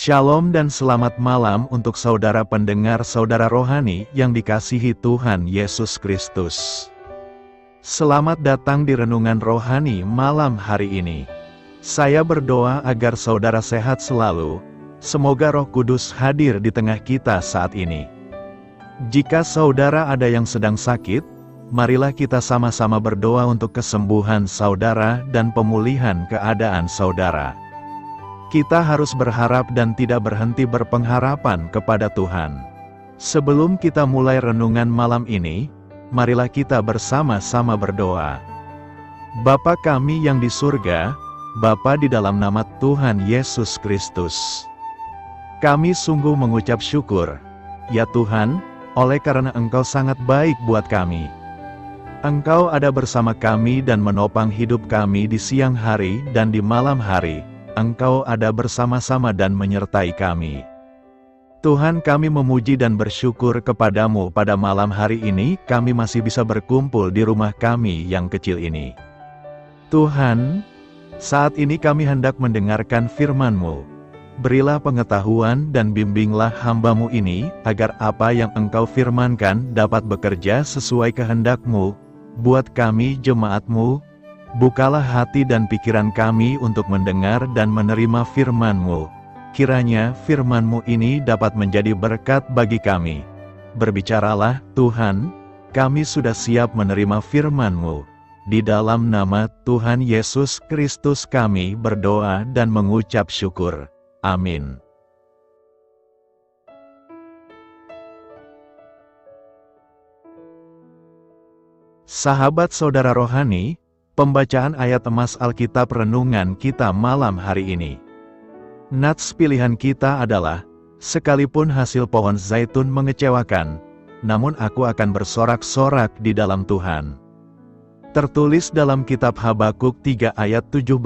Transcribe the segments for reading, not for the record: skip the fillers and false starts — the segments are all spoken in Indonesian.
Shalom dan selamat malam untuk saudara pendengar saudara rohani yang dikasihi Tuhan Yesus Kristus. Selamat datang di renungan rohani malam hari ini. Saya berdoa agar saudara sehat selalu, semoga Roh Kudus hadir di tengah kita saat ini. Jika saudara ada yang sedang sakit, marilah kita sama-sama berdoa untuk kesembuhan saudara dan pemulihan keadaan saudara. Kita harus berharap dan tidak berhenti berpengharapan kepada Tuhan. Sebelum kita mulai renungan malam ini, marilah kita bersama-sama berdoa. Bapa kami yang di surga, Bapa di dalam nama Tuhan Yesus Kristus. Kami sungguh mengucap syukur, ya Tuhan, oleh karena Engkau sangat baik buat kami. Engkau ada bersama kami dan menopang hidup kami di siang hari dan di malam hari. Engkau ada bersama-sama dan menyertai kami. Tuhan, kami memuji dan bersyukur kepadamu pada malam hari ini kami masih bisa berkumpul di rumah kami yang kecil ini. Tuhan, saat ini kami hendak mendengarkan firman-Mu. Berilah pengetahuan dan bimbinglah hamba-Mu ini, agar apa yang Engkau firmankan dapat bekerja sesuai kehendak-Mu, buat kami jemaat-Mu. Bukalah hati dan pikiran kami untuk mendengar dan menerima firman-Mu. Kiranya firman-Mu ini dapat menjadi berkat bagi kami. Berbicaralah, Tuhan, kami sudah siap menerima firman-Mu. Di dalam nama Tuhan Yesus Kristus kami berdoa dan mengucap syukur. Amin. Sahabat saudara rohani, pembacaan ayat emas Alkitab renungan kita malam hari ini. Nats pilihan kita adalah, sekalipun hasil pohon zaitun mengecewakan, namun aku akan bersorak-sorak di dalam Tuhan. Tertulis dalam kitab Habakuk 3 ayat 17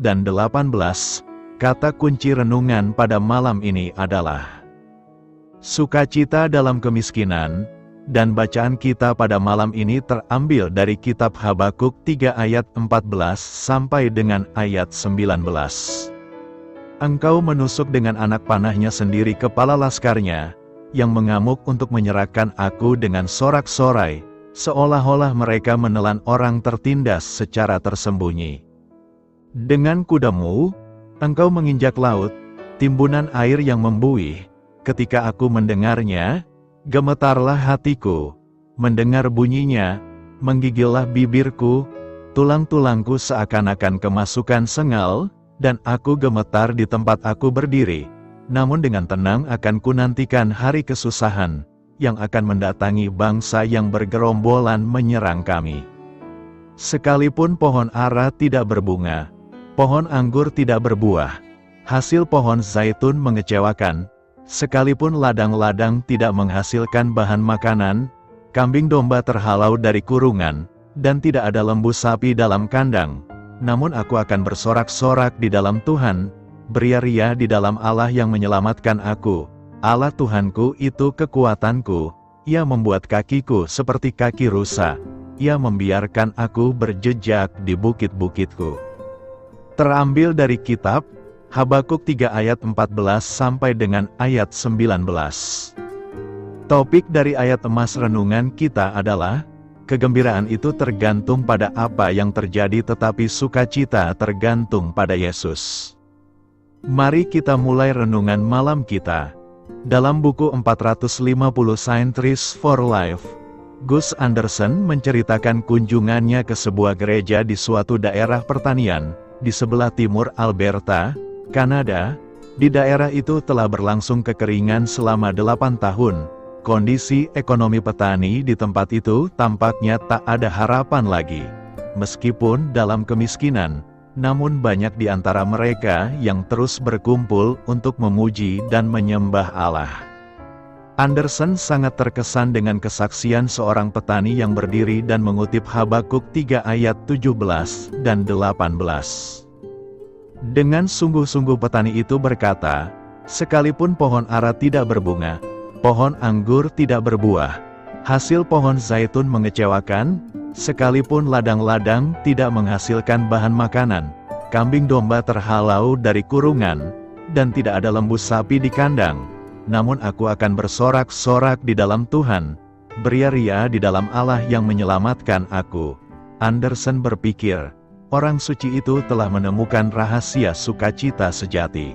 dan 18, kata kunci renungan pada malam ini adalah sukacita dalam kemiskinan. Dan bacaan kita pada malam ini terambil dari kitab Habakuk 3 ayat 14 sampai dengan ayat 19. Engkau menusuk dengan anak panahnya sendiri kepala laskarnya, yang mengamuk untuk menyerahkan aku dengan sorak-sorai, seolah-olah mereka menelan orang tertindas secara tersembunyi. Dengan kudamu, engkau menginjak laut, timbunan air yang membuih. Ketika aku mendengarnya, gemetarlah hatiku, mendengar bunyinya, menggigillah bibirku, tulang-tulangku seakan-akan kemasukan sengal, dan aku gemetar di tempat aku berdiri. Namun dengan tenang akan kunantikan hari kesusahan, yang akan mendatangi bangsa yang bergerombolan menyerang kami. Sekalipun pohon ara tidak berbunga, pohon anggur tidak berbuah, hasil pohon zaitun mengecewakan, sekalipun ladang-ladang tidak menghasilkan bahan makanan, kambing domba terhalau dari kurungan, dan tidak ada lembu sapi dalam kandang, namun aku akan bersorak-sorak di dalam Tuhan, beria-ria di dalam Allah yang menyelamatkan aku. Allah Tuhanku itu kekuatanku, Ia membuat kakiku seperti kaki rusa, Ia membiarkan aku berjejak di bukit-bukitku. Terambil dari kitab Habakuk 3 ayat 14 sampai dengan ayat 19. Topik dari ayat emas renungan kita adalah, kegembiraan itu tergantung pada apa yang terjadi tetapi sukacita tergantung pada Yesus. Mari kita mulai renungan malam kita. Dalam buku 450 Scientist for Life, Gus Anderson menceritakan kunjungannya ke sebuah gereja di suatu daerah pertanian, di sebelah timur Alberta, Kanada. Di daerah itu telah berlangsung kekeringan selama 8 tahun. Kondisi ekonomi petani di tempat itu tampaknya tak ada harapan lagi. Meskipun dalam kemiskinan, namun banyak di antara mereka yang terus berkumpul untuk memuji dan menyembah Allah. Anderson sangat terkesan dengan kesaksian seorang petani yang berdiri dan mengutip Habakuk 3 ayat 17 dan 18. Dengan sungguh-sungguh petani itu berkata, sekalipun pohon ara tidak berbunga, pohon anggur tidak berbuah, hasil pohon zaitun mengecewakan, sekalipun ladang-ladang tidak menghasilkan bahan makanan, kambing domba terhalau dari kurungan, dan tidak ada lembu sapi di kandang. Namun aku akan bersorak-sorak di dalam Tuhan, beria-ria di dalam Allah yang menyelamatkan aku. Anderson berpikir, orang suci itu telah menemukan rahasia sukacita sejati.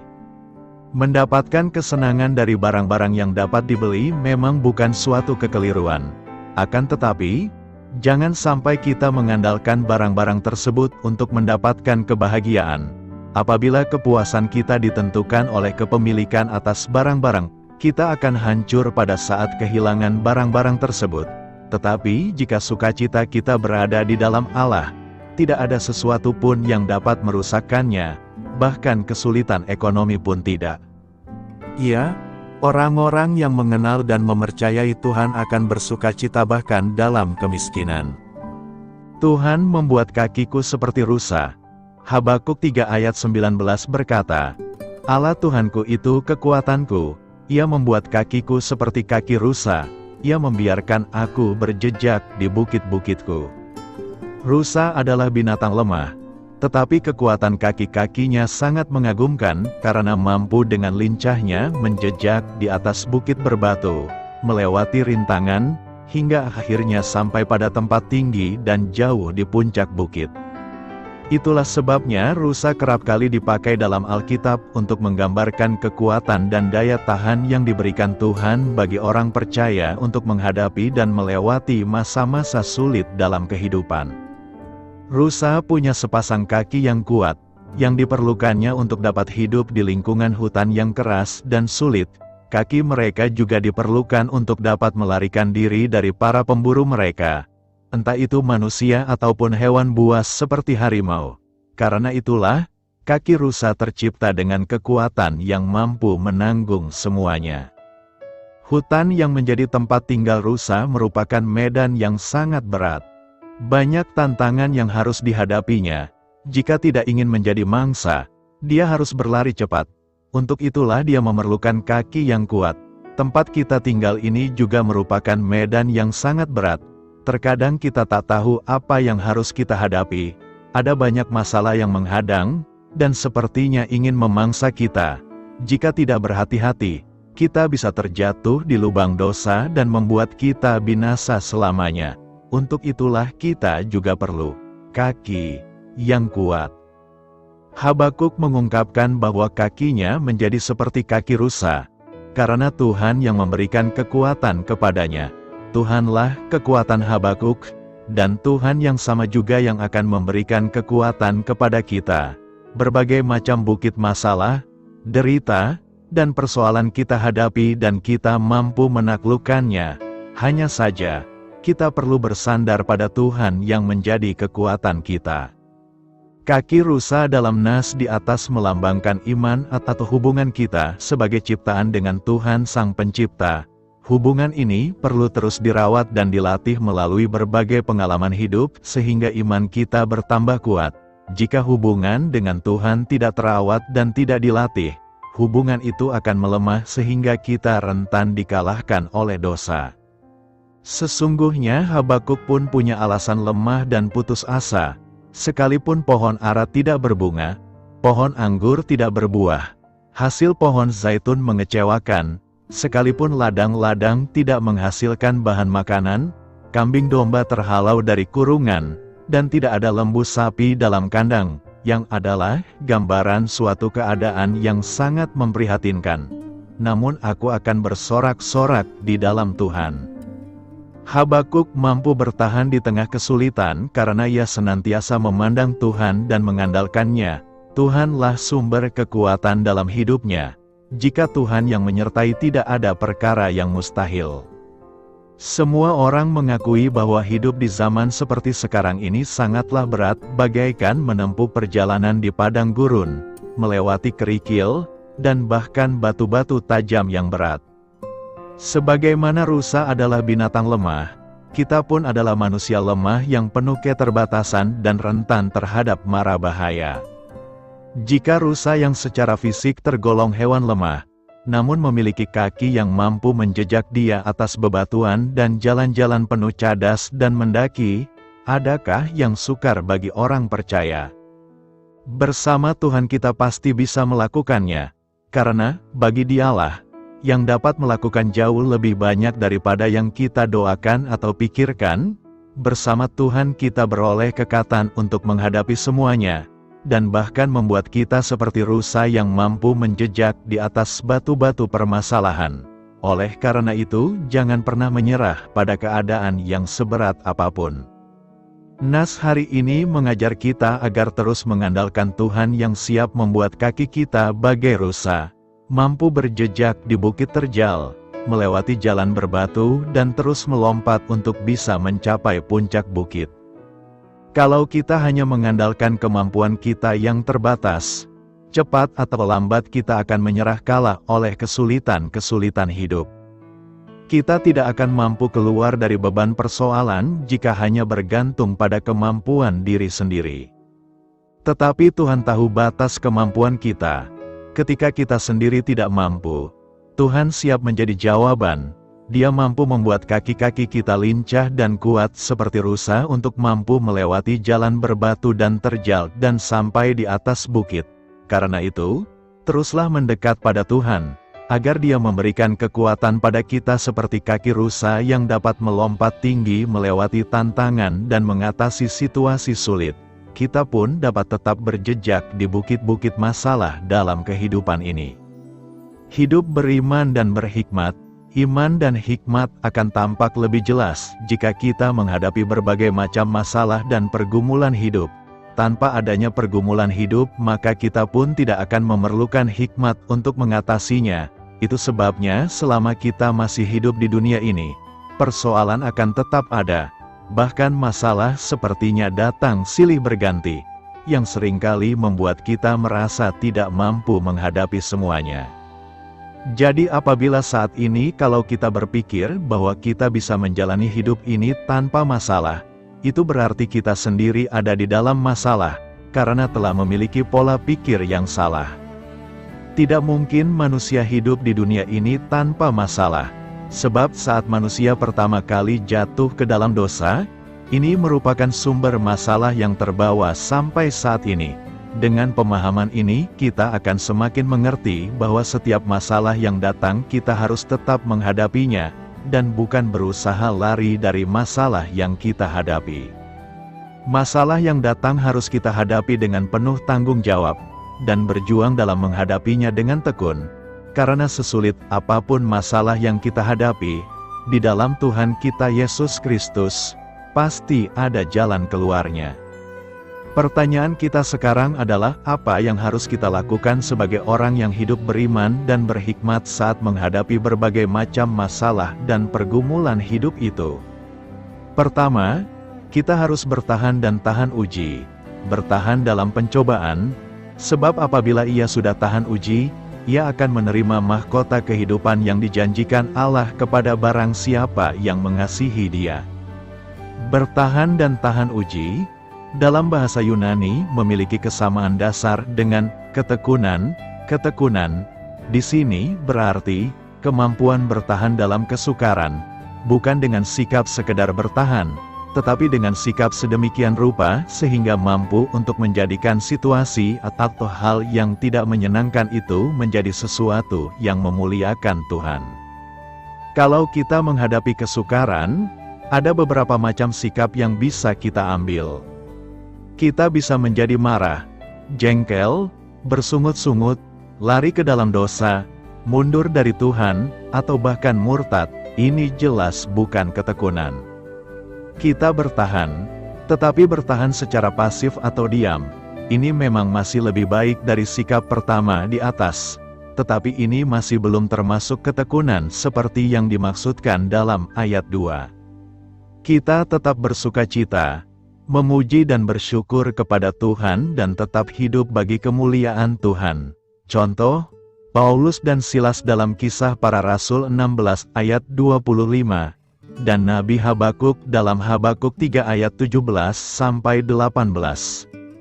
Mendapatkan kesenangan dari barang-barang yang dapat dibeli memang bukan suatu kekeliruan. Akan tetapi, jangan sampai kita mengandalkan barang-barang tersebut untuk mendapatkan kebahagiaan. Apabila kepuasan kita ditentukan oleh kepemilikan atas barang-barang, kita akan hancur pada saat kehilangan barang-barang tersebut. Tetapi jika sukacita kita berada di dalam Allah, tidak ada sesuatu pun yang dapat merusakkannya, bahkan kesulitan ekonomi pun tidak. Iya, orang-orang yang mengenal dan mempercayai Tuhan akan bersukacita bahkan dalam kemiskinan. Tuhan membuat kakiku seperti rusa. Habakuk 3 ayat 19 berkata, Allah Tuhanku itu kekuatanku, Ia membuat kakiku seperti kaki rusa, Ia membiarkan aku berjejak di bukit-bukitku. Rusa adalah binatang lemah, tetapi kekuatan kaki-kakinya sangat mengagumkan karena mampu dengan lincahnya menjejak di atas bukit berbatu, melewati rintangan, hingga akhirnya sampai pada tempat tinggi dan jauh di puncak bukit. Itulah sebabnya rusa kerap kali dipakai dalam Alkitab untuk menggambarkan kekuatan dan daya tahan yang diberikan Tuhan bagi orang percaya untuk menghadapi dan melewati masa-masa sulit dalam kehidupan. Rusa punya sepasang kaki yang kuat, yang diperlukannya untuk dapat hidup di lingkungan hutan yang keras dan sulit. Kaki mereka juga diperlukan untuk dapat melarikan diri dari para pemburu mereka, entah itu manusia ataupun hewan buas seperti harimau. Karena itulah, kaki rusa tercipta dengan kekuatan yang mampu menanggung semuanya. Hutan yang menjadi tempat tinggal rusa merupakan medan yang sangat berat. Banyak tantangan yang harus dihadapinya. Jika tidak ingin menjadi mangsa, dia harus berlari cepat. Untuk itulah dia memerlukan kaki yang kuat. Tempat kita tinggal ini juga merupakan medan yang sangat berat. Terkadang kita tak tahu apa yang harus kita hadapi. Ada banyak masalah yang menghadang, dan sepertinya ingin memangsa kita. Jika tidak berhati-hati, kita bisa terjatuh di lubang dosa dan membuat kita binasa selamanya. Untuk itulah kita juga perlu kaki yang kuat. Habakuk mengungkapkan bahwa kakinya menjadi seperti kaki rusa, karena Tuhan yang memberikan kekuatan kepadanya. Tuhanlah kekuatan Habakuk, dan Tuhan yang sama juga yang akan memberikan kekuatan kepada kita. Berbagai macam bukit masalah, derita, dan persoalan kita hadapi dan kita mampu menaklukkannya. Hanya saja, kita perlu bersandar pada Tuhan yang menjadi kekuatan kita. Kaki rusa dalam nas di atas melambangkan iman atau hubungan kita sebagai ciptaan dengan Tuhan Sang Pencipta. Hubungan ini perlu terus dirawat dan dilatih melalui berbagai pengalaman hidup sehingga iman kita bertambah kuat. Jika hubungan dengan Tuhan tidak terawat dan tidak dilatih, hubungan itu akan melemah sehingga kita rentan dikalahkan oleh dosa. Sesungguhnya Habakuk pun punya alasan lemah dan putus asa. Sekalipun pohon ara tidak berbunga, pohon anggur tidak berbuah, hasil pohon zaitun mengecewakan, sekalipun ladang-ladang tidak menghasilkan bahan makanan, kambing domba terhalau dari kurungan, dan tidak ada lembu sapi dalam kandang, yang adalah gambaran suatu keadaan yang sangat memprihatinkan. Namun aku akan bersorak-sorak di dalam Tuhan. Habakuk mampu bertahan di tengah kesulitan karena ia senantiasa memandang Tuhan dan mengandalkannya. Tuhanlah sumber kekuatan dalam hidupnya. Jika Tuhan yang menyertai, tidak ada perkara yang mustahil. Semua orang mengakui bahwa hidup di zaman seperti sekarang ini sangatlah berat, bagaikan menempuh perjalanan di padang gurun, melewati kerikil, dan bahkan batu-batu tajam yang berat. Sebagaimana rusa adalah binatang lemah, kita pun adalah manusia lemah yang penuh keterbatasan dan rentan terhadap mara bahaya. Jika rusa yang secara fisik tergolong hewan lemah, namun memiliki kaki yang mampu menjejak dia atas bebatuan dan jalan-jalan penuh cadas dan mendaki, adakah yang sukar bagi orang percaya? Bersama Tuhan kita pasti bisa melakukannya. Karena, bagi Dialah, yang dapat melakukan jauh lebih banyak daripada yang kita doakan atau pikirkan, bersama Tuhan kita beroleh kekuatan untuk menghadapi semuanya, dan bahkan membuat kita seperti rusa yang mampu menjejak di atas batu-batu permasalahan. Oleh karena itu, jangan pernah menyerah pada keadaan yang seberat apapun. Nas hari ini mengajar kita agar terus mengandalkan Tuhan yang siap membuat kaki kita bagai rusa, mampu berjejak di bukit terjal, melewati jalan berbatu dan terus melompat untuk bisa mencapai puncak bukit. Kalau kita hanya mengandalkan kemampuan kita yang terbatas, cepat atau lambat kita akan menyerah kalah oleh kesulitan-kesulitan hidup. Kita tidak akan mampu keluar dari beban persoalan jika hanya bergantung pada kemampuan diri sendiri. Tetapi Tuhan tahu batas kemampuan kita. Ketika kita sendiri tidak mampu, Tuhan siap menjadi jawaban. Dia mampu membuat kaki-kaki kita lincah dan kuat seperti rusa untuk mampu melewati jalan berbatu dan terjal dan sampai di atas bukit. Karena itu, teruslah mendekat pada Tuhan, agar Dia memberikan kekuatan pada kita seperti kaki rusa yang dapat melompat tinggi melewati tantangan dan mengatasi situasi sulit. Kita pun dapat tetap berjejak di bukit-bukit masalah dalam kehidupan ini. Hidup beriman dan berhikmat, iman dan hikmat akan tampak lebih jelas jika kita menghadapi berbagai macam masalah dan pergumulan hidup. Tanpa adanya pergumulan hidup, maka kita pun tidak akan memerlukan hikmat untuk mengatasinya. Itu sebabnya selama kita masih hidup di dunia ini, persoalan akan tetap ada. Bahkan masalah sepertinya datang silih berganti, yang seringkali membuat kita merasa tidak mampu menghadapi semuanya. Jadi apabila saat ini kalau kita berpikir bahwa kita bisa menjalani hidup ini tanpa masalah, itu berarti kita sendiri ada di dalam masalah, karena telah memiliki pola pikir yang salah. Tidak mungkin manusia hidup di dunia ini tanpa masalah, sebab saat manusia pertama kali jatuh ke dalam dosa, ini merupakan sumber masalah yang terbawa sampai saat ini. Dengan pemahaman ini, kita akan semakin mengerti bahwa setiap masalah yang datang kita harus tetap menghadapinya, dan bukan berusaha lari dari masalah yang kita hadapi. Masalah yang datang harus kita hadapi dengan penuh tanggung jawab, dan berjuang dalam menghadapinya dengan tekun. Karena sesulit apapun masalah yang kita hadapi, di dalam Tuhan kita Yesus Kristus, pasti ada jalan keluarnya. Pertanyaan kita sekarang adalah, apa yang harus kita lakukan sebagai orang yang hidup beriman dan berhikmat saat menghadapi berbagai macam masalah dan pergumulan hidup itu? Pertama, kita harus bertahan dan tahan uji. Bertahan dalam pencobaan, sebab apabila ia sudah tahan uji, ia akan menerima mahkota kehidupan yang dijanjikan Allah kepada barang siapa yang mengasihi Dia. Bertahan dan tahan uji, dalam bahasa Yunani memiliki kesamaan dasar dengan ketekunan. Ketekunan di sini berarti kemampuan bertahan dalam kesukaran, bukan dengan sikap sekedar bertahan, tetapi dengan sikap sedemikian rupa sehingga mampu untuk menjadikan situasi atau hal yang tidak menyenangkan itu menjadi sesuatu yang memuliakan Tuhan. Kalau kita menghadapi kesukaran, ada beberapa macam sikap yang bisa kita ambil. Kita bisa menjadi marah, jengkel, bersungut-sungut, lari ke dalam dosa, mundur dari Tuhan, atau bahkan murtad. Ini jelas bukan ketekunan. Kita bertahan, tetapi bertahan secara pasif atau diam. Ini memang masih lebih baik dari sikap pertama di atas, tetapi ini masih belum termasuk ketekunan seperti yang dimaksudkan dalam ayat 2. Kita tetap bersukacita, memuji dan bersyukur kepada Tuhan dan tetap hidup bagi kemuliaan Tuhan. Contoh, Paulus dan Silas dalam Kisah Para Rasul 16 ayat 25, dan Nabi Habakuk dalam Habakuk 3 ayat 17-18.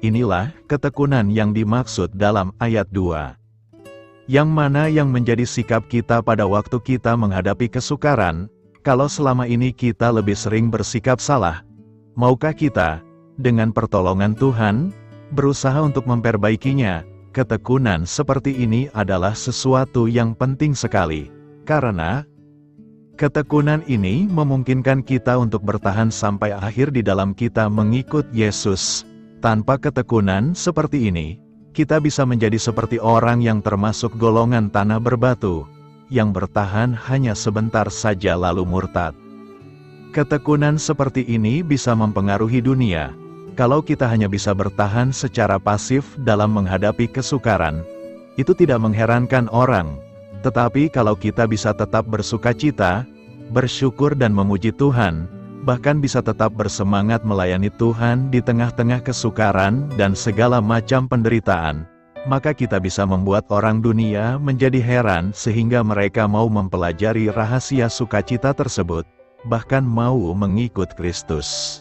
Inilah ketekunan yang dimaksud dalam ayat 2. Yang mana yang menjadi sikap kita pada waktu kita menghadapi kesukaran, kalau selama ini kita lebih sering bersikap salah? Maukah kita, dengan pertolongan Tuhan, berusaha untuk memperbaikinya, ketekunan seperti ini adalah sesuatu yang penting sekali, karena ketekunan ini memungkinkan kita untuk bertahan sampai akhir di dalam kita mengikut Yesus. Tanpa ketekunan seperti ini, kita bisa menjadi seperti orang yang termasuk golongan tanah berbatu, yang bertahan hanya sebentar saja lalu murtad. Ketekunan seperti ini bisa mempengaruhi dunia. Kalau kita hanya bisa bertahan secara pasif dalam menghadapi kesukaran, itu tidak mengherankan orang. Tetapi kalau kita bisa tetap bersukacita, bersyukur dan memuji Tuhan, bahkan bisa tetap bersemangat melayani Tuhan di tengah-tengah kesukaran dan segala macam penderitaan, maka kita bisa membuat orang dunia menjadi heran sehingga mereka mau mempelajari rahasia sukacita tersebut, bahkan mau mengikut Kristus.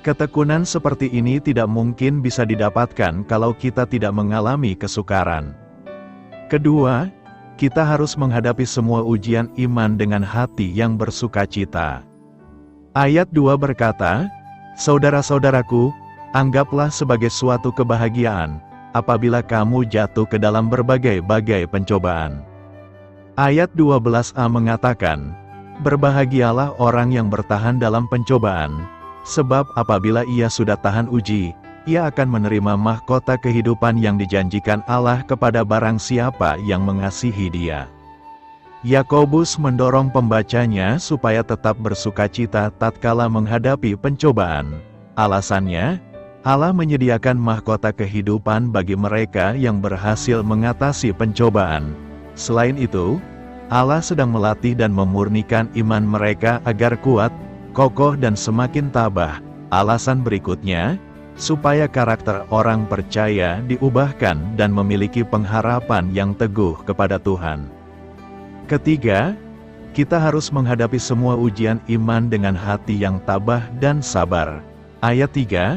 Ketekunan seperti ini tidak mungkin bisa didapatkan kalau kita tidak mengalami kesukaran. Kedua, kita harus menghadapi semua ujian iman dengan hati yang bersukacita. Ayat 2 berkata, "Saudara-saudaraku, anggaplah sebagai suatu kebahagiaan, apabila kamu jatuh ke dalam berbagai-bagai pencobaan." Ayat 12a mengatakan, "Berbahagialah orang yang bertahan dalam pencobaan, sebab apabila ia sudah tahan uji, ia akan menerima mahkota kehidupan yang dijanjikan Allah kepada barang siapa yang mengasihi Dia." Yakobus mendorong pembacanya supaya tetap bersukacita tatkala menghadapi pencobaan. Alasannya, Allah menyediakan mahkota kehidupan bagi mereka yang berhasil mengatasi pencobaan. Selain itu, Allah sedang melatih dan memurnikan iman mereka agar kuat, kokoh dan semakin tabah. Alasan berikutnya, supaya karakter orang percaya diubahkan dan memiliki pengharapan yang teguh kepada Tuhan. Ketiga, kita harus menghadapi semua ujian iman dengan hati yang tabah dan sabar. Ayat 3,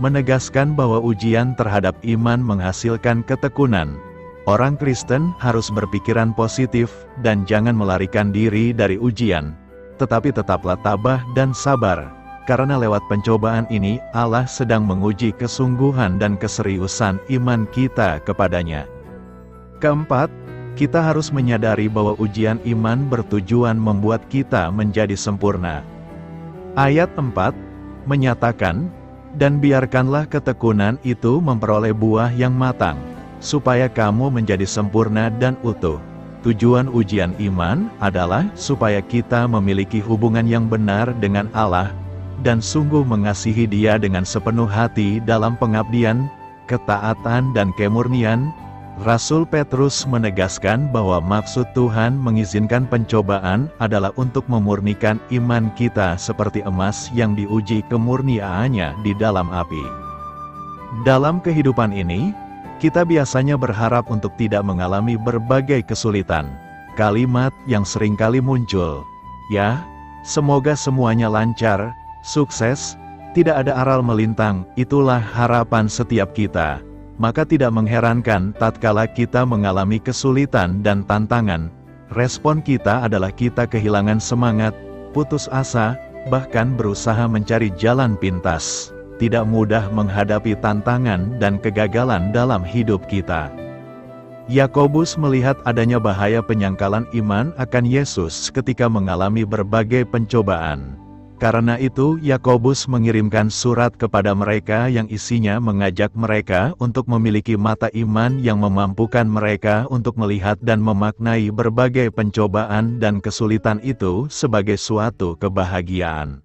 menegaskan bahwa ujian terhadap iman menghasilkan ketekunan. Orang Kristen harus berpikiran positif dan jangan melarikan diri dari ujian, tetapi tetaplah tabah dan sabar, karena lewat pencobaan ini Allah sedang menguji kesungguhan dan keseriusan iman kita kepadanya. Keempat, kita harus menyadari bahwa ujian iman bertujuan membuat kita menjadi sempurna. Ayat 4 menyatakan, "Dan biarkanlah ketekunan itu memperoleh buah yang matang, supaya kamu menjadi sempurna dan utuh." Tujuan ujian iman adalah supaya kita memiliki hubungan yang benar dengan Allah, dan sungguh mengasihi Dia dengan sepenuh hati dalam pengabdian, ketaatan dan kemurnian. Rasul Petrus menegaskan bahwa maksud Tuhan mengizinkan pencobaan adalah untuk memurnikan iman kita seperti emas yang diuji kemurniaannya di dalam api. Dalam kehidupan ini, kita biasanya berharap untuk tidak mengalami berbagai kesulitan. Kalimat yang seringkali muncul, "Ya, semoga semuanya lancar, sukses, tidak ada aral melintang," itulah harapan setiap kita. Maka tidak mengherankan tatkala kita mengalami kesulitan dan tantangan, respon kita adalah kita kehilangan semangat, putus asa, bahkan berusaha mencari jalan pintas. Tidak mudah menghadapi tantangan dan kegagalan dalam hidup kita. Yakobus melihat adanya bahaya penyangkalan iman akan Yesus ketika mengalami berbagai pencobaan. Karena itu, Yakobus mengirimkan surat kepada mereka yang isinya mengajak mereka untuk memiliki mata iman yang memampukan mereka untuk melihat dan memaknai berbagai pencobaan dan kesulitan itu sebagai suatu kebahagiaan.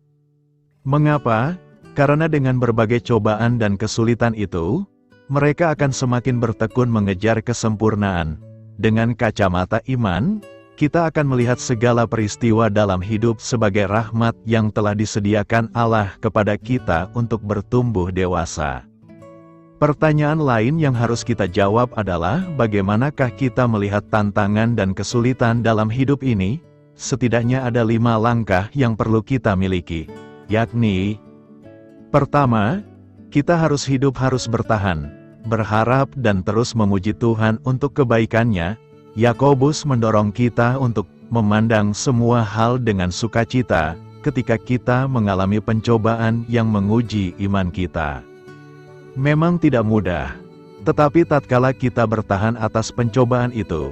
Mengapa? Karena dengan berbagai cobaan dan kesulitan itu, mereka akan semakin bertekun mengejar kesempurnaan. Dengan kacamata iman, kita akan melihat segala peristiwa dalam hidup sebagai rahmat yang telah disediakan Allah kepada kita untuk bertumbuh dewasa. Pertanyaan lain yang harus kita jawab adalah, bagaimanakah kita melihat tantangan dan kesulitan dalam hidup ini? Setidaknya ada 5 langkah yang perlu kita miliki, yakni: pertama, kita harus bertahan, berharap dan terus memuji Tuhan untuk kebaikannya. Yakobus mendorong kita untuk memandang semua hal dengan sukacita ketika kita mengalami pencobaan yang menguji iman kita. Memang tidak mudah, Tetapi tatkala kita bertahan atas pencobaan itu,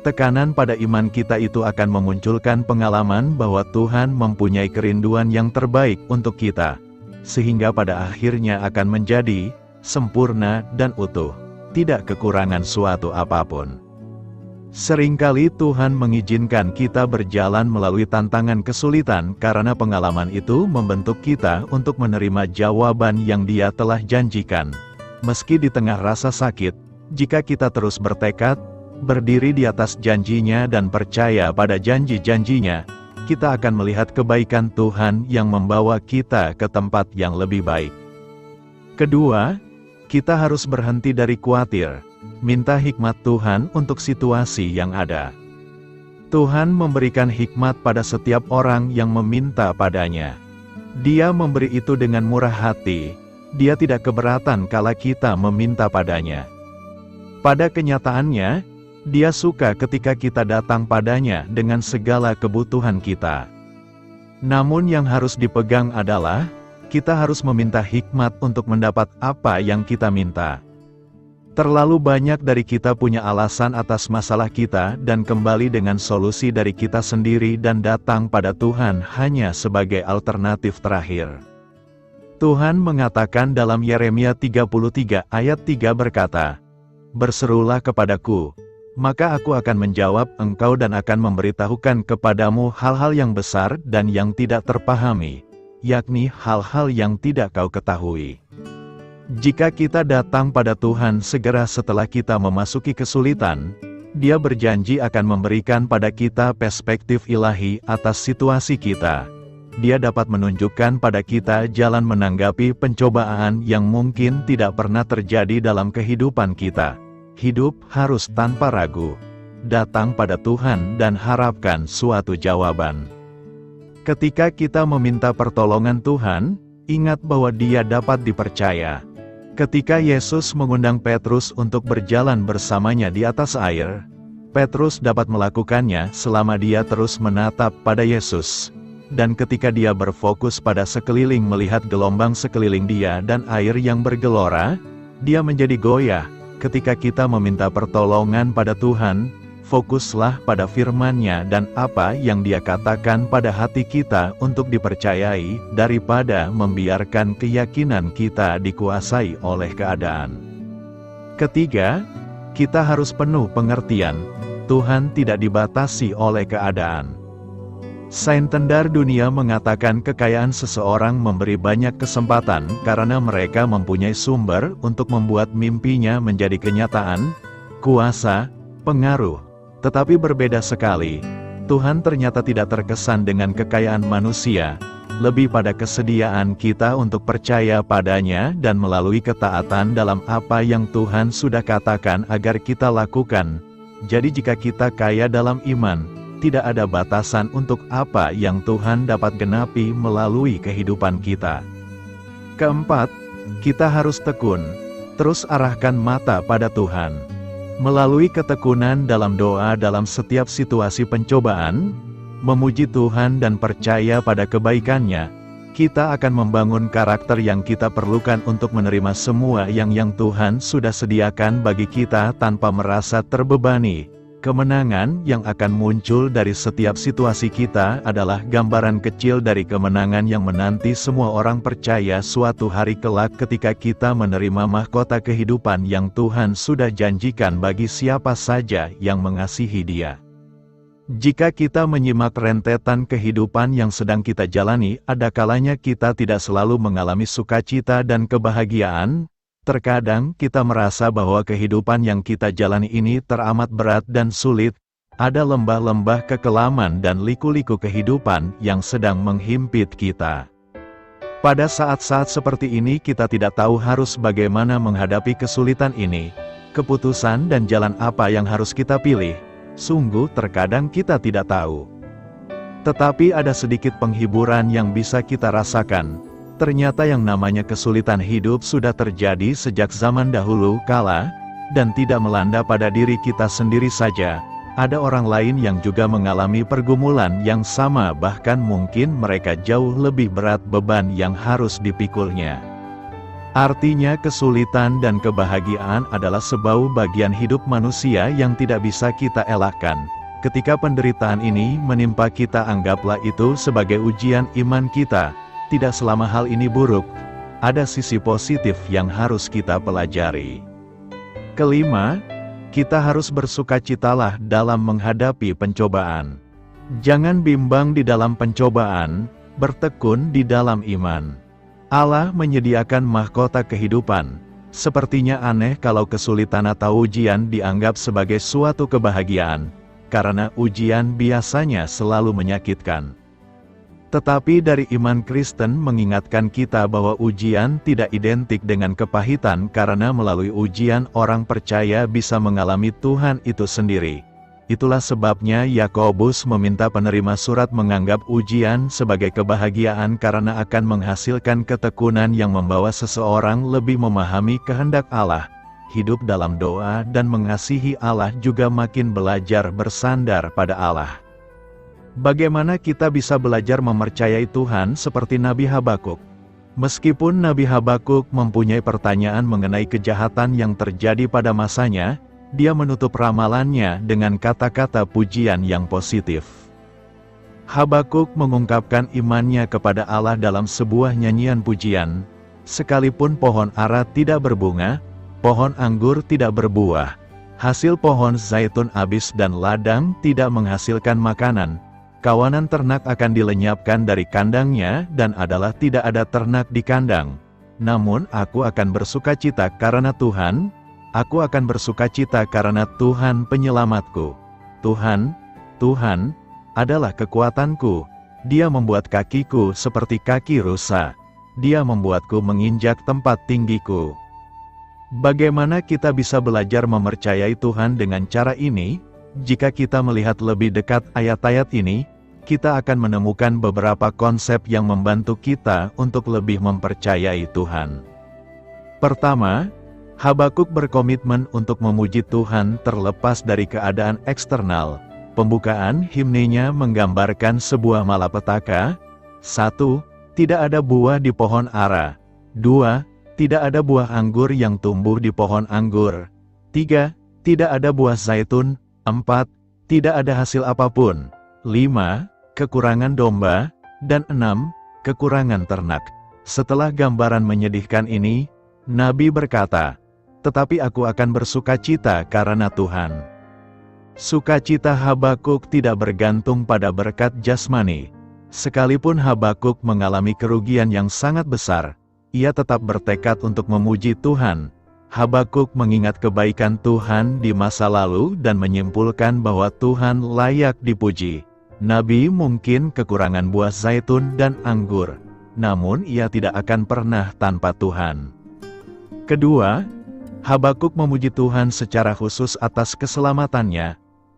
tekanan pada iman kita itu akan memunculkan pengalaman bahwa Tuhan mempunyai kerinduan yang terbaik untuk kita, sehingga pada akhirnya akan menjadi sempurna dan utuh, tidak kekurangan suatu apapun. Seringkali Tuhan mengizinkan kita berjalan melalui tantangan kesulitan karena pengalaman itu membentuk kita untuk menerima jawaban yang Dia telah janjikan. Meski di tengah rasa sakit, jika kita terus bertekad, berdiri di atas janjinya dan percaya pada janji-janjinya, kita akan melihat kebaikan Tuhan yang membawa kita ke tempat yang lebih baik. Kedua, kita harus berhenti dari khawatir. Minta hikmat Tuhan untuk situasi yang ada. Tuhan memberikan hikmat pada setiap orang yang meminta padanya. Dia memberi itu dengan murah hati. Dia tidak keberatan kala kita meminta padanya. Pada kenyataannya, Dia suka ketika kita datang padanya dengan segala kebutuhan kita. Namun yang harus dipegang adalah, kita harus meminta hikmat untuk mendapat apa yang kita minta. Terlalu banyak dari kita punya alasan atas masalah kita dan kembali dengan solusi dari kita sendiri dan datang pada Tuhan hanya sebagai alternatif terakhir. Tuhan mengatakan dalam Yeremia 33 ayat 3 berkata, "Berserulah kepadaku, maka aku akan menjawab engkau dan akan memberitahukan kepadamu hal-hal yang besar dan yang tidak terpahami, yakni hal-hal yang tidak kau ketahui." Jika kita datang pada Tuhan segera setelah kita memasuki kesulitan, Dia berjanji akan memberikan pada kita perspektif ilahi atas situasi kita. Dia dapat menunjukkan pada kita jalan menanggapi pencobaan yang mungkin tidak pernah terjadi dalam kehidupan kita. Hidup harus tanpa ragu. Datang pada Tuhan dan harapkan suatu jawaban. Ketika kita meminta pertolongan Tuhan, ingat bahwa Dia dapat dipercaya. Ketika Yesus mengundang Petrus untuk berjalan bersamanya di atas air, Petrus dapat melakukannya selama dia terus menatap pada Yesus. Dan ketika dia berfokus pada sekeliling melihat gelombang sekeliling dia dan air yang bergelora, dia menjadi goyah. Ketika kita meminta pertolongan pada Tuhan, fokuslah pada firman-Nya dan apa yang Dia katakan pada hati kita untuk dipercayai, daripada membiarkan keyakinan kita dikuasai oleh keadaan. Ketiga, kita harus penuh pengertian. Tuhan tidak dibatasi oleh keadaan. Sains tendar dunia mengatakan kekayaan seseorang memberi banyak kesempatan karena mereka mempunyai sumber untuk membuat mimpinya menjadi kenyataan, kuasa, pengaruh. Tetapi berbeda sekali, Tuhan ternyata tidak terkesan dengan kekayaan manusia, lebih pada kesediaan kita untuk percaya padanya dan melalui ketaatan dalam apa yang Tuhan sudah katakan agar kita lakukan. Jadi jika kita kaya dalam iman, tidak ada batasan untuk apa yang Tuhan dapat genapi melalui kehidupan kita. Keempat, kita harus tekun, terus arahkan mata pada Tuhan. Melalui ketekunan dalam doa dalam setiap situasi pencobaan, memuji Tuhan dan percaya pada kebaikan-Nya, kita akan membangun karakter yang kita perlukan untuk menerima semua yang Tuhan sudah sediakan bagi kita tanpa merasa terbebani. Kemenangan yang akan muncul dari setiap situasi kita adalah gambaran kecil dari kemenangan yang menanti semua orang percaya suatu hari kelak ketika kita menerima mahkota kehidupan yang Tuhan sudah janjikan bagi siapa saja yang mengasihi Dia. Jika kita menyimak rentetan kehidupan yang sedang kita jalani, ada kalanya kita tidak selalu mengalami sukacita dan kebahagiaan. Terkadang kita merasa bahwa kehidupan yang kita jalani ini teramat berat dan sulit. Ada lembah-lembah kekelaman dan liku-liku kehidupan yang sedang menghimpit kita. Pada saat-saat seperti ini kita tidak tahu harus bagaimana menghadapi kesulitan ini. Keputusan dan jalan apa yang harus kita pilih, sungguh terkadang kita tidak tahu. Tetapi ada sedikit penghiburan yang bisa kita rasakan. Ternyata yang namanya kesulitan hidup sudah terjadi sejak zaman dahulu kala, dan tidak melanda pada diri kita sendiri saja. Ada orang lain yang juga mengalami pergumulan yang sama, bahkan mungkin mereka jauh lebih berat beban yang harus dipikulnya. Artinya kesulitan dan kebahagiaan adalah sebuah bagian hidup manusia yang tidak bisa kita elakkan. Ketika penderitaan ini menimpa kita, anggaplah itu sebagai ujian iman kita. Tidak selama hal ini buruk, ada sisi positif yang harus kita pelajari. Kelima, kita harus bersukacitalah dalam menghadapi pencobaan. Jangan bimbang di dalam pencobaan, bertekun di dalam iman. Allah menyediakan mahkota kehidupan. Sepertinya aneh kalau kesulitan atau ujian dianggap sebagai suatu kebahagiaan, karena ujian biasanya selalu menyakitkan. Tetapi dari iman Kristen mengingatkan kita bahwa ujian tidak identik dengan kepahitan, karena melalui ujian orang percaya bisa mengalami Tuhan itu sendiri. Itulah sebabnya Yakobus meminta penerima surat menganggap ujian sebagai kebahagiaan, karena akan menghasilkan ketekunan yang membawa seseorang lebih memahami kehendak Allah, hidup dalam doa dan mengasihi Allah, juga makin belajar bersandar pada Allah. Bagaimana kita bisa belajar mempercayai Tuhan seperti Nabi Habakuk? Meskipun Nabi Habakuk mempunyai pertanyaan mengenai kejahatan yang terjadi pada masanya, dia menutup ramalannya dengan kata-kata pujian yang positif. Habakuk mengungkapkan imannya kepada Allah dalam sebuah nyanyian pujian. Sekalipun pohon ara tidak berbunga, pohon anggur tidak berbuah, hasil pohon zaitun habis dan ladang tidak menghasilkan makanan, kawanan ternak akan dilenyapkan dari kandangnya dan adalah tidak ada ternak di kandang. Namun aku akan bersukacita karena Tuhan, aku akan bersukacita karena Tuhan penyelamatku. Tuhan, Tuhan, adalah kekuatanku. Dia membuat kakiku seperti kaki rusa. Dia membuatku menginjak tempat tinggiku. Bagaimana kita bisa belajar mempercayai Tuhan dengan cara ini? Jika kita melihat lebih dekat ayat-ayat ini, kita akan menemukan beberapa konsep yang membantu kita untuk lebih mempercayai Tuhan. Pertama, Habakuk berkomitmen untuk memuji Tuhan terlepas dari keadaan eksternal. Pembukaan himnenya menggambarkan sebuah malapetaka. 1. Tidak ada buah di pohon ara. 2. Tidak ada buah anggur yang tumbuh di pohon anggur. 3. Tidak ada buah zaitun. 4. Tidak ada hasil apapun. 5. Kekurangan domba. Dan 6. Kekurangan ternak. Setelah gambaran menyedihkan ini, Nabi berkata, "Tetapi aku akan bersukacita karena Tuhan." Sukacita Habakuk tidak bergantung pada berkat jasmani. Sekalipun Habakuk mengalami kerugian yang sangat besar, ia tetap bertekad untuk memuji Tuhan. Habakuk mengingat kebaikan Tuhan di masa lalu dan menyimpulkan bahwa Tuhan layak dipuji. Nabi mungkin kekurangan buah zaitun dan anggur, namun ia tidak akan pernah tanpa Tuhan. Kedua, Habakuk memuji Tuhan secara khusus atas keselamatannya.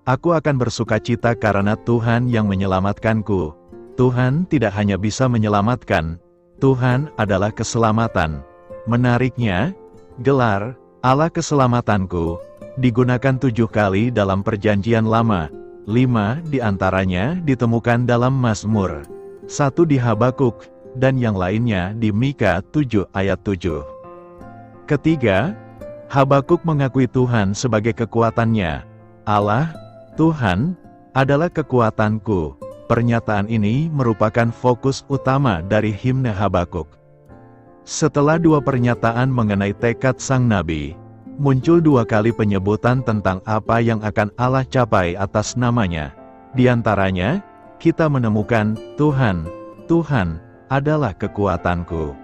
Aku akan bersukacita karena Tuhan yang menyelamatkanku. Tuhan tidak hanya bisa menyelamatkan, Tuhan adalah keselamatan. Menariknya, gelar Allah keselamatanku digunakan 7 kali dalam Perjanjian Lama. 5 diantaranya ditemukan dalam Mazmur, 1 di Habakuk, dan yang lainnya di Mika 7 ayat 7. Ketiga, Habakuk mengakui Tuhan sebagai kekuatannya. Allah, Tuhan, adalah kekuatanku. Pernyataan ini merupakan fokus utama dari himne Habakuk. Setelah 2 pernyataan mengenai tekad sang nabi, muncul 2 kali penyebutan tentang apa yang akan Allah capai atas namanya. Di antaranya, kita menemukan, Tuhan, Tuhan, adalah kekuatanku.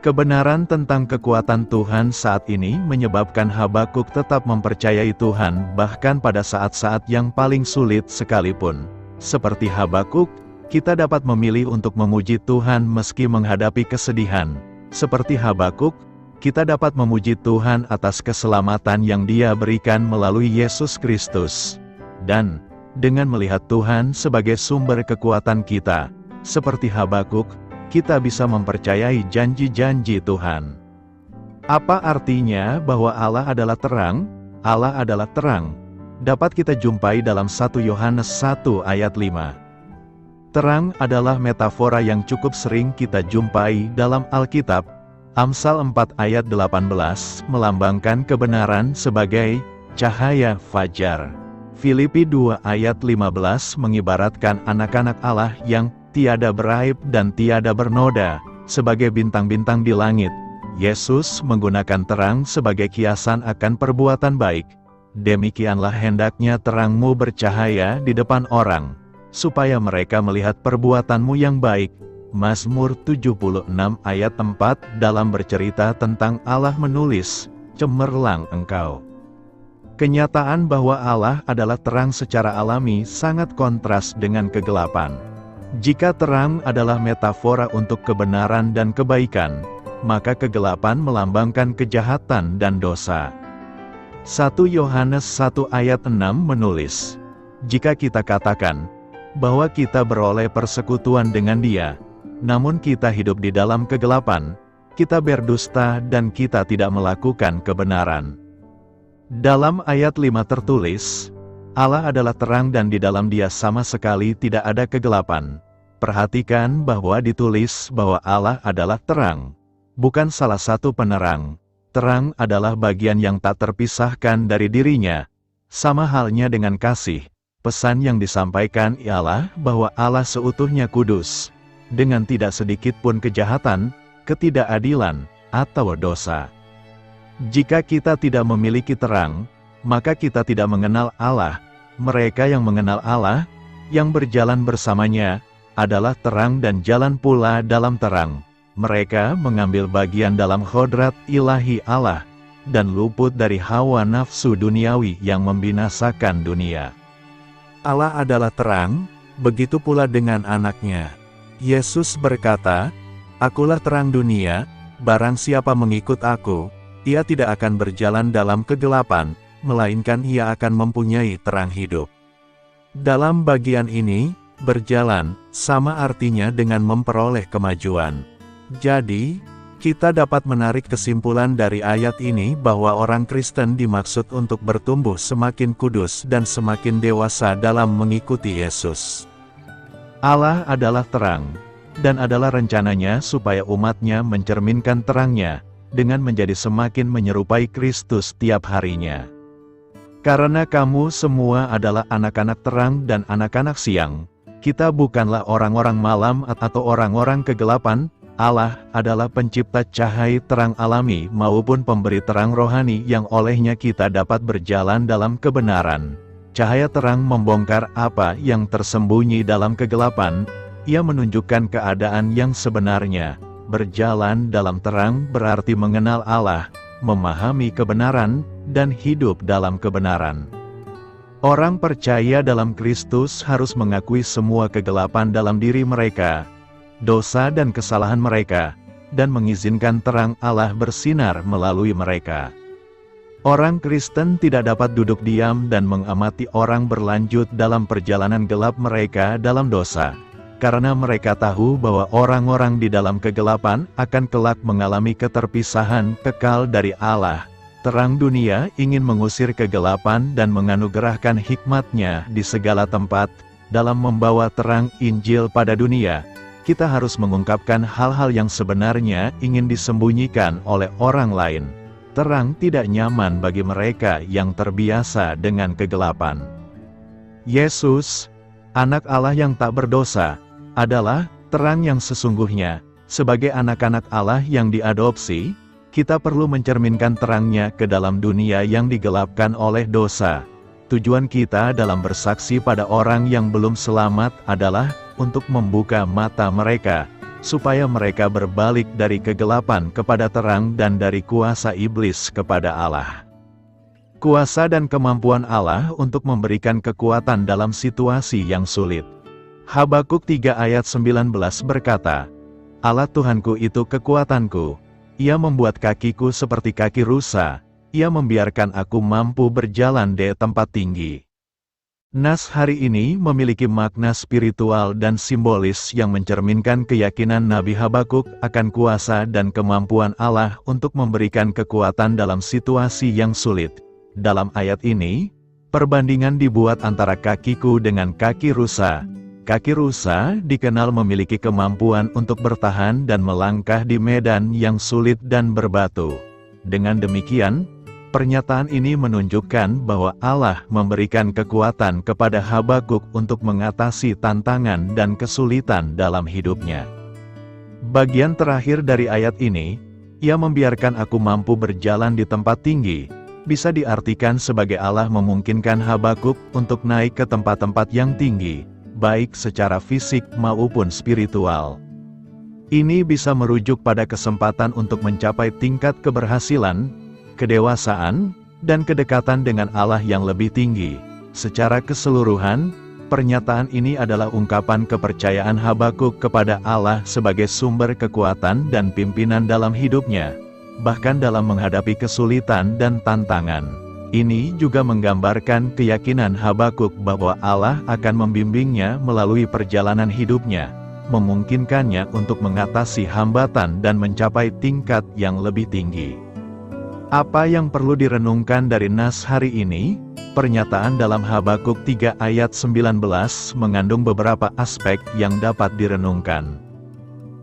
Kebenaran tentang kekuatan Tuhan saat ini menyebabkan Habakuk tetap mempercayai Tuhan bahkan pada saat-saat yang paling sulit sekalipun. Seperti Habakuk, kita dapat memilih untuk memuji Tuhan meski menghadapi kesedihan. Seperti Habakuk, kita dapat memuji Tuhan atas keselamatan yang Dia berikan melalui Yesus Kristus. Dan, dengan melihat Tuhan sebagai sumber kekuatan kita, seperti Habakuk, kita bisa mempercayai janji-janji Tuhan. Apa artinya bahwa Allah adalah terang? Allah adalah terang. Dapat kita jumpai dalam 1 Yohanes 1 ayat 5. Terang adalah metafora yang cukup sering kita jumpai dalam Alkitab. Amsal 4 ayat 18 melambangkan kebenaran sebagai cahaya fajar. Filipi 2 ayat 15 mengibaratkan anak-anak Allah yang tiada beraib dan tiada bernoda, sebagai bintang-bintang di langit. Yesus menggunakan terang sebagai kiasan akan perbuatan baik. Demikianlah hendaknya terangmu bercahaya di depan orang, supaya mereka melihat perbuatanmu yang baik. Mazmur 76 ayat 4 dalam bercerita tentang Allah menulis, cemerlang engkau. Kenyataan bahwa Allah adalah terang secara alami sangat kontras dengan kegelapan. Jika terang adalah metafora untuk kebenaran dan kebaikan, maka kegelapan melambangkan kejahatan dan dosa. 1 Yohanes 1 ayat 6 menulis, jika kita katakan bahwa kita beroleh persekutuan dengan Dia, namun kita hidup di dalam kegelapan, kita berdusta dan kita tidak melakukan kebenaran. Dalam ayat 5 tertulis, Allah adalah terang dan di dalam Dia sama sekali tidak ada kegelapan. Perhatikan bahwa ditulis bahwa Allah adalah terang, bukan salah satu penerang. Terang adalah bagian yang tak terpisahkan dari dirinya. Sama halnya dengan kasih, pesan yang disampaikan ialah bahwa Allah seutuhnya kudus, dengan tidak sedikit pun kejahatan, ketidakadilan, atau dosa. Jika kita tidak memiliki terang, maka kita tidak mengenal Allah. Mereka yang mengenal Allah, yang berjalan bersamanya, adalah terang dan jalan pula dalam terang. Mereka mengambil bagian dalam kodrat ilahi Allah, dan luput dari hawa nafsu duniawi yang membinasakan dunia. Allah adalah terang, begitu pula dengan anaknya. Yesus berkata, "Akulah terang dunia, barang siapa mengikut aku, ia tidak akan berjalan dalam kegelapan, melainkan ia akan mempunyai terang hidup." Dalam bagian ini, berjalan, sama artinya dengan memperoleh kemajuan. Jadi, kita dapat menarik kesimpulan dari ayat ini bahwa orang Kristen dimaksud untuk bertumbuh semakin kudus dan semakin dewasa dalam mengikuti Yesus. Allah adalah terang, dan adalah rencananya supaya umatnya mencerminkan terangnya, dengan menjadi semakin menyerupai Kristus tiap harinya. Karena kamu semua adalah anak-anak terang dan anak-anak siang, kita bukanlah orang-orang malam atau orang-orang kegelapan. Allah adalah pencipta cahaya terang alami maupun pemberi terang rohani yang olehnya kita dapat berjalan dalam kebenaran. Cahaya terang membongkar apa yang tersembunyi dalam kegelapan, ia menunjukkan keadaan yang sebenarnya. Berjalan dalam terang berarti mengenal Allah, memahami kebenaran, dan hidup dalam kebenaran. Orang percaya dalam Kristus harus mengakui semua kegelapan dalam diri mereka, dosa dan kesalahan mereka, dan mengizinkan terang Allah bersinar melalui mereka. Orang Kristen tidak dapat duduk diam dan mengamati orang berlanjut dalam perjalanan gelap mereka dalam dosa. Karena mereka tahu bahwa orang-orang di dalam kegelapan akan kelak mengalami keterpisahan kekal dari Allah. Terang dunia ingin mengusir kegelapan dan menganugerahkan hikmat-Nya di segala tempat. Dalam membawa terang Injil pada dunia, kita harus mengungkapkan hal-hal yang sebenarnya ingin disembunyikan oleh orang lain. Terang tidak nyaman bagi mereka yang terbiasa dengan kegelapan. Yesus, Anak Allah yang tak berdosa, adalah terang yang sesungguhnya. Sebagai anak-anak Allah yang diadopsi, kita perlu mencerminkan terang-Nya ke dalam dunia yang digelapkan oleh dosa. Tujuan kita dalam bersaksi pada orang yang belum selamat adalah untuk membuka mata mereka, supaya mereka berbalik dari kegelapan kepada terang dan dari kuasa iblis kepada Allah. Kuasa dan kemampuan Allah untuk memberikan kekuatan dalam situasi yang sulit. Habakuk 3 ayat 19 berkata, Allah Tuhanku itu kekuatanku, Ia membuat kakiku seperti kaki rusa, Ia membiarkan aku mampu berjalan di tempat tinggi. Nas hari ini memiliki makna spiritual dan simbolis yang mencerminkan keyakinan Nabi Habakuk akan kuasa dan kemampuan Allah untuk memberikan kekuatan dalam situasi yang sulit. Dalam ayat ini, perbandingan dibuat antara kakiku dengan kaki rusa. Kaki rusa dikenal memiliki kemampuan untuk bertahan dan melangkah di medan yang sulit dan berbatu. Dengan demikian, pernyataan ini menunjukkan bahwa Allah memberikan kekuatan kepada Habakuk untuk mengatasi tantangan dan kesulitan dalam hidupnya. Bagian terakhir dari ayat ini, Ia membiarkan aku mampu berjalan di tempat tinggi, bisa diartikan sebagai Allah memungkinkan Habakuk untuk naik ke tempat-tempat yang tinggi, baik secara fisik maupun spiritual. Ini bisa merujuk pada kesempatan untuk mencapai tingkat keberhasilan, kedewasaan, dan kedekatan dengan Allah yang lebih tinggi. Secara keseluruhan, pernyataan ini adalah ungkapan kepercayaan Habakuk kepada Allah sebagai sumber kekuatan dan pimpinan dalam hidupnya, bahkan dalam menghadapi kesulitan dan tantangan. Ini juga menggambarkan keyakinan Habakuk bahwa Allah akan membimbingnya melalui perjalanan hidupnya, memungkinkannya untuk mengatasi hambatan dan mencapai tingkat yang lebih tinggi. Apa yang perlu direnungkan dari nas hari ini? Pernyataan dalam Habakuk 3 ayat 19 mengandung beberapa aspek yang dapat direnungkan.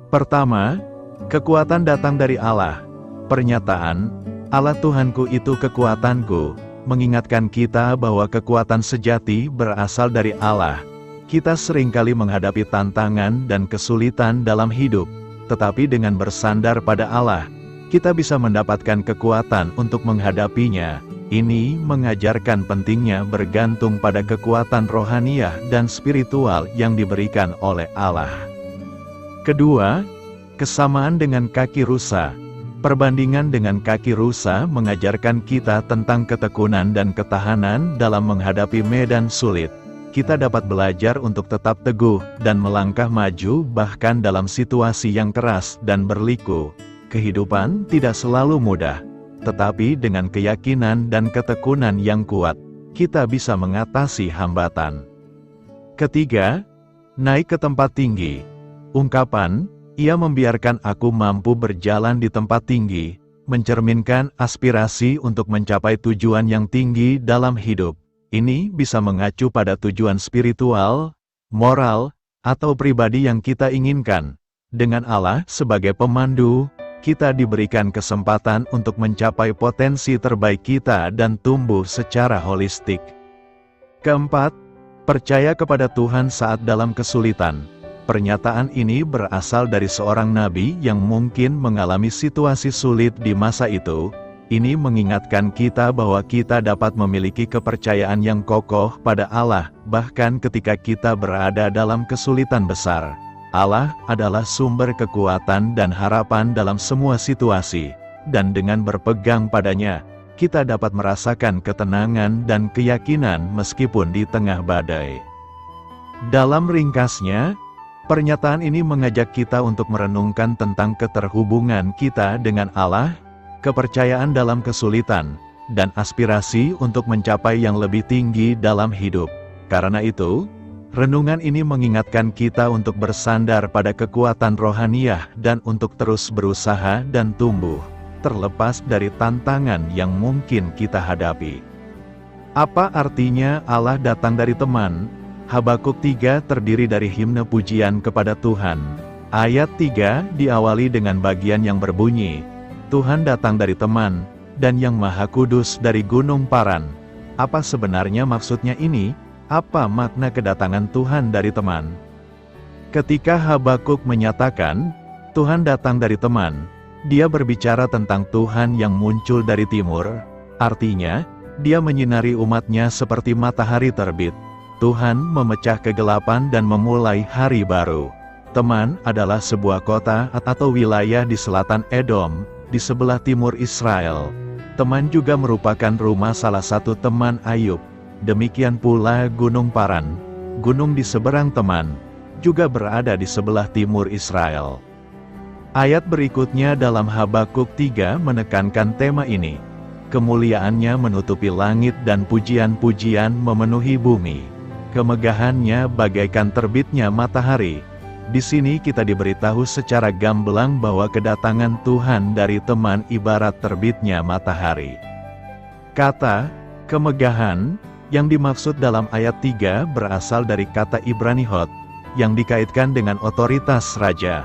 Pertama, kekuatan datang dari Allah. Pernyataan, Allah Tuhanku itu kekuatanku, mengingatkan kita bahwa kekuatan sejati berasal dari Allah. Kita seringkali menghadapi tantangan dan kesulitan dalam hidup, tetapi dengan bersandar pada Allah, kita bisa mendapatkan kekuatan untuk menghadapinya. Ini mengajarkan pentingnya bergantung pada kekuatan rohaniah dan spiritual yang diberikan oleh Allah. Kedua, kesamaan dengan kaki rusa. Perbandingan dengan kaki rusa mengajarkan kita tentang ketekunan dan ketahanan dalam menghadapi medan sulit. Kita dapat belajar untuk tetap teguh dan melangkah maju bahkan dalam situasi yang keras dan berliku. Kehidupan tidak selalu mudah, tetapi dengan keyakinan dan ketekunan yang kuat, kita bisa mengatasi hambatan. Ketiga, naik ke tempat tinggi. Ungkapan, Ia membiarkan aku mampu berjalan di tempat tinggi, mencerminkan aspirasi untuk mencapai tujuan yang tinggi dalam hidup. Ini bisa mengacu pada tujuan spiritual, moral, atau pribadi yang kita inginkan. Dengan Allah sebagai pemandu, kita diberikan kesempatan untuk mencapai potensi terbaik kita dan tumbuh secara holistik. Keempat, percaya kepada Tuhan saat dalam kesulitan. Pernyataan ini berasal dari seorang nabi yang mungkin mengalami situasi sulit di masa itu. Ini mengingatkan kita bahwa kita dapat memiliki kepercayaan yang kokoh pada Allah, bahkan ketika kita berada dalam kesulitan besar. Allah adalah sumber kekuatan dan harapan dalam semua situasi, dan dengan berpegang padanya, kita dapat merasakan ketenangan dan keyakinan meskipun di tengah badai. Dalam ringkasnya, pernyataan ini mengajak kita untuk merenungkan tentang keterhubungan kita dengan Allah, kepercayaan dalam kesulitan, dan aspirasi untuk mencapai yang lebih tinggi dalam hidup. Karena itu, renungan ini mengingatkan kita untuk bersandar pada kekuatan rohaniah dan untuk terus berusaha dan tumbuh, terlepas dari tantangan yang mungkin kita hadapi. Apa artinya Allah datang dari teman? Habakuk 3 terdiri dari himne pujian kepada Tuhan. Ayat 3 diawali dengan bagian yang berbunyi, Tuhan datang dari teman, dan yang maha kudus dari gunung Paran. Apa sebenarnya maksudnya ini? Apa makna kedatangan Tuhan dari teman? Ketika Habakuk menyatakan, Tuhan datang dari teman, dia berbicara tentang Tuhan yang muncul dari timur. Artinya, dia menyinari umatnya seperti matahari terbit. Tuhan memecah kegelapan dan memulai hari baru. Teman adalah sebuah kota atau wilayah di selatan Edom, di sebelah timur Israel. Teman juga merupakan rumah salah satu teman Ayub. Demikian pula Gunung Paran, gunung di seberang Teman, juga berada di sebelah timur Israel. Ayat berikutnya dalam Habakuk 3 menekankan tema ini. Kemuliaannya menutupi langit dan pujian-pujian memenuhi bumi. Kemegahannya bagaikan terbitnya matahari. Di sini kita diberitahu secara gamblang bahwa kedatangan Tuhan dari teman ibarat terbitnya matahari. Kata kemegahan yang dimaksud dalam ayat 3 berasal dari kata Ibrani hod, yang dikaitkan dengan otoritas raja.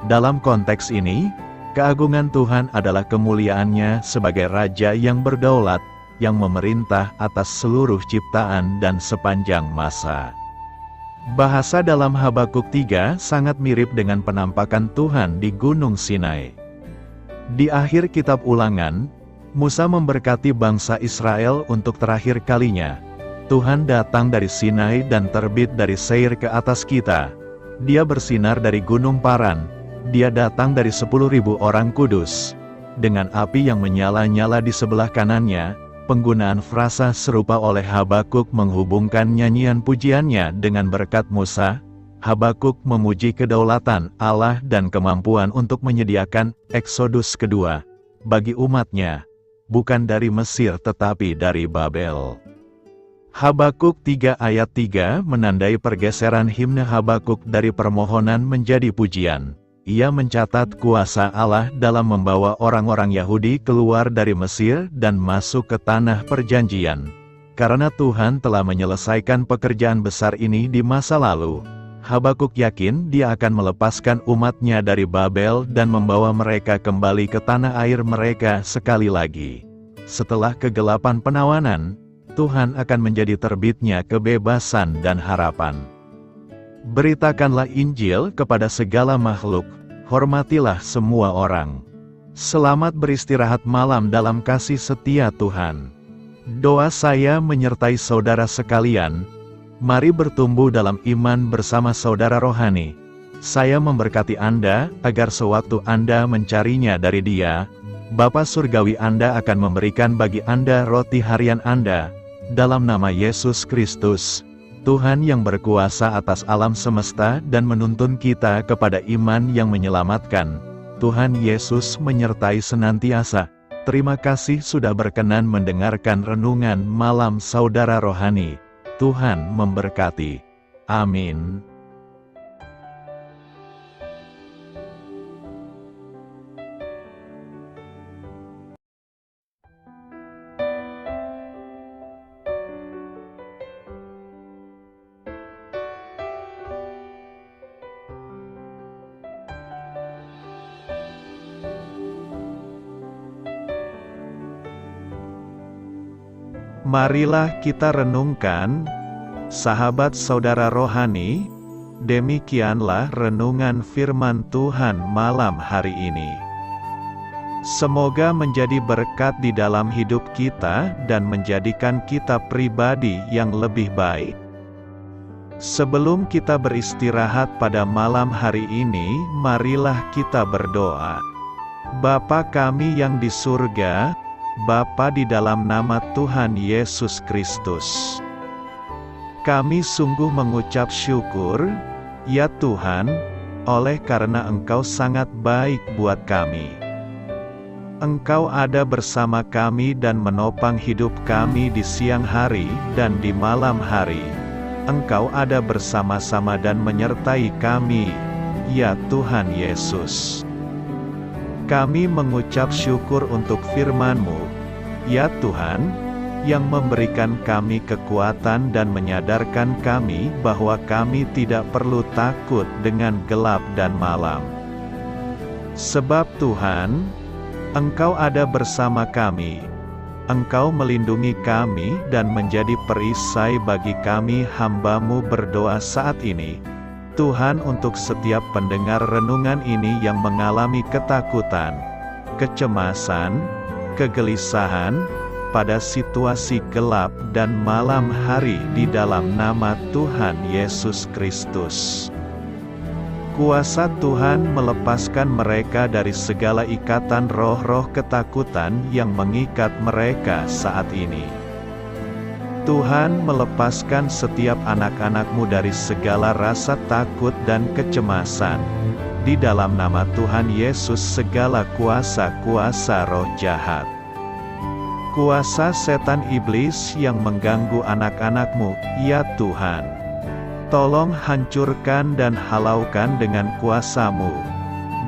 Dalam konteks ini, keagungan Tuhan adalah kemuliaannya sebagai raja yang berdaulat, yang memerintah atas seluruh ciptaan dan sepanjang masa. Bahasa dalam Habakuk 3 sangat mirip dengan penampakan Tuhan di Gunung Sinai. Di akhir kitab Ulangan, Musa memberkati bangsa Israel untuk terakhir kalinya. Tuhan datang dari Sinai dan terbit dari Seir ke atas kita. Dia bersinar dari Gunung Paran. Dia datang dari 10.000 orang kudus. Dengan api yang menyala-nyala di sebelah kanannya, penggunaan frasa serupa oleh Habakuk menghubungkan nyanyian pujiannya dengan berkat Musa. Habakuk memuji kedaulatan Allah dan kemampuan untuk menyediakan Eksodus kedua bagi umatnya, bukan dari Mesir tetapi dari Babel. Habakuk 3 ayat 3 menandai pergeseran himne Habakuk dari permohonan menjadi pujian. Ia mencatat kuasa Allah dalam membawa orang-orang Yahudi keluar dari Mesir dan masuk ke tanah perjanjian. Karena Tuhan telah menyelesaikan pekerjaan besar ini di masa lalu, Habakuk yakin Dia akan melepaskan umatnya dari Babel dan membawa mereka kembali ke tanah air mereka sekali lagi. Setelah kegelapan penawanan, Tuhan akan menjadi terbitnya kebebasan dan harapan. Beritakanlah Injil kepada segala makhluk, hormatilah semua orang. Selamat beristirahat malam dalam kasih setia Tuhan. Doa saya menyertai saudara sekalian. Mari bertumbuh dalam iman bersama saudara rohani. Saya memberkati Anda, agar sewaktu Anda mencarinya dari Dia, Bapa Surgawi Anda akan memberikan bagi Anda roti harian Anda. Dalam nama Yesus Kristus, Tuhan yang berkuasa atas alam semesta dan menuntun kita kepada iman yang menyelamatkan, Tuhan Yesus menyertai senantiasa. Terima kasih sudah berkenan mendengarkan renungan malam saudara rohani. Tuhan memberkati. Amin. Marilah kita renungkan, sahabat saudara rohani, demikianlah renungan firman Tuhan malam hari ini. Semoga menjadi berkat di dalam hidup kita dan menjadikan kita pribadi yang lebih baik. Sebelum kita beristirahat pada malam hari ini, marilah kita berdoa. Bapa kami yang di surga, Bapa di dalam nama Tuhan Yesus Kristus, kami sungguh mengucap syukur, ya Tuhan, oleh karena Engkau sangat baik buat kami. Engkau ada bersama kami dan menopang hidup kami di siang hari dan di malam hari. Engkau ada bersama-sama dan menyertai kami, ya Tuhan Yesus. Kami mengucap syukur untuk firman-Mu, ya Tuhan, yang memberikan kami kekuatan dan menyadarkan kami bahwa kami tidak perlu takut dengan gelap dan malam. Sebab Tuhan, Engkau ada bersama kami. Engkau melindungi kami dan menjadi perisai bagi kami hamba-Mu berdoa saat ini. Tuhan, untuk setiap pendengar renungan ini yang mengalami ketakutan, kecemasan, kegelisahan, pada situasi gelap dan malam hari di dalam nama Tuhan Yesus Kristus. Kuasa Tuhan melepaskan mereka dari segala ikatan roh-roh ketakutan yang mengikat mereka saat ini. Tuhan melepaskan setiap anak-anak-Mu dari segala rasa takut dan kecemasan. Di dalam nama Tuhan Yesus segala kuasa-kuasa roh jahat, kuasa setan iblis yang mengganggu anak-anak-Mu, ya Tuhan, tolong hancurkan dan halaukan dengan kuasa-Mu.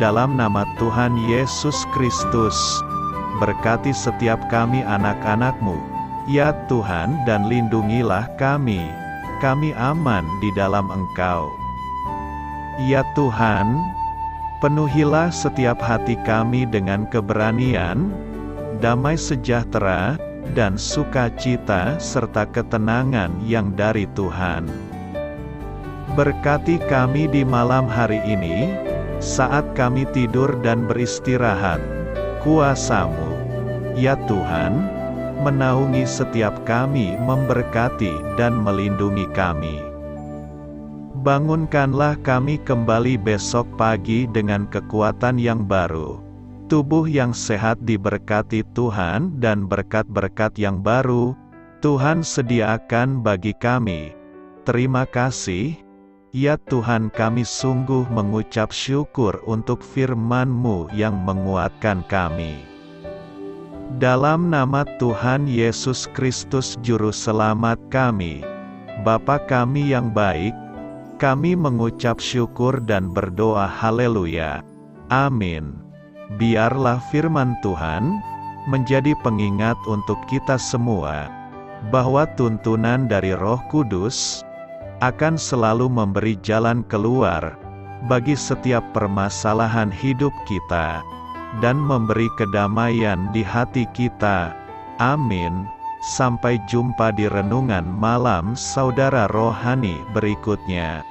Dalam nama Tuhan Yesus Kristus, berkati setiap kami anak-anak-Mu, ya Tuhan, dan lindungilah kami. Kami aman di dalam Engkau. Ya Tuhan, penuhilah setiap hati kami dengan keberanian, damai sejahtera, dan sukacita serta ketenangan yang dari Tuhan. Berkati kami di malam hari ini, saat kami tidur dan beristirahat. Kuasa-Mu, ya Tuhan, menaungi setiap kami, memberkati dan melindungi kami. Bangunkanlah kami kembali besok pagi dengan kekuatan yang baru, tubuh yang sehat diberkati Tuhan, dan berkat-berkat yang baru Tuhan sediakan bagi kami. Terima kasih, ya Tuhan, kami sungguh mengucap syukur untuk firman-Mu yang menguatkan kami. Dalam nama Tuhan Yesus Kristus Juru Selamat kami, Bapa kami yang baik, kami mengucap syukur dan berdoa haleluya. Amin. Biarlah firman Tuhan menjadi pengingat untuk kita semua, bahwa tuntunan dari Roh Kudus akan selalu memberi jalan keluar bagi setiap permasalahan hidup kita, dan memberi kedamaian di hati kita. Amin. Sampai jumpa di renungan malam saudara rohani berikutnya.